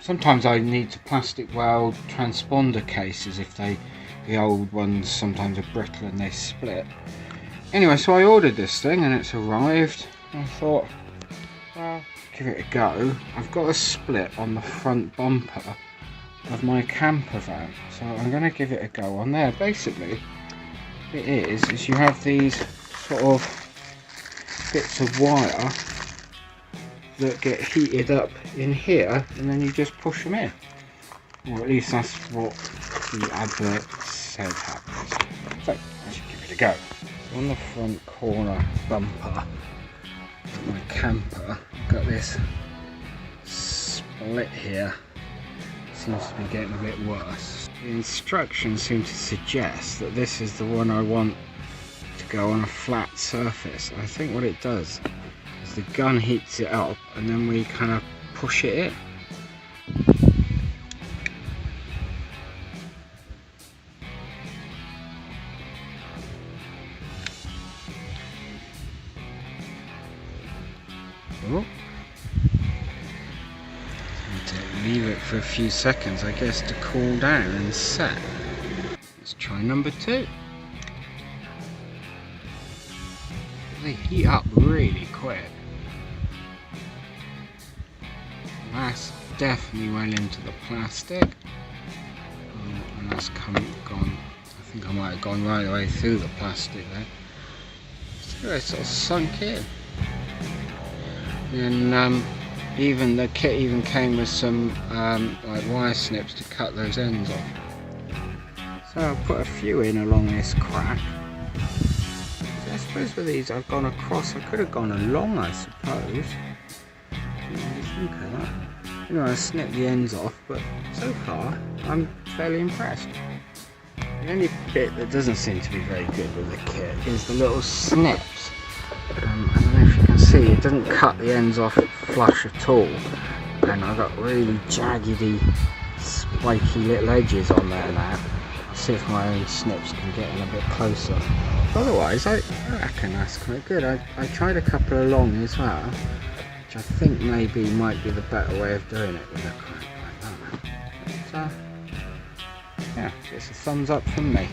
Sometimes I need to plastic weld transponder cases if the old ones sometimes are brittle and they split. Anyway, so I ordered this thing and it's arrived. I thought, well, give it a go. I've got a split on the front bumper of my camper van, so I'm going to give it a go on there. Basically, it is you have these sort of bits of wire that get heated up in here, and then you just push them in. Or at least that's what the advert said happens. So I should give it a go. So on the front corner bumper of my camper, I've got this split here. Seems to be getting a bit worse. The instructions seem to suggest that this is the one I want to go on a flat surface. I think what it does is the gun heats it up and then we kind of push it in. Oh. Leave it for a few seconds, I guess, to cool down and set. Let's try number 2. They heat up really quick. That's definitely well into the plastic. And that's gone. I think I might have gone right away through the plastic there. So it's sort of sunk in. And even the kit even came with some like wire snips to cut those ends off. So I'll put a few in along this crack. I suppose with these I've gone across. I could have gone along, I suppose. What do you think of that? You know, I snipped the ends off, but so far I'm fairly impressed. The only bit that doesn't seem to be very good with the kit is the little snips. I don't know if you can see, it doesn't cut the ends off flush at all, and I've got really jaggedy, spiky little edges on there now. I'll see if my own snips can get in a bit closer. Otherwise, I reckon that's quite good. I tried a couple along as well, which I think maybe might be the better way of doing it with a crack like that. But, yeah, it's a thumbs up from me.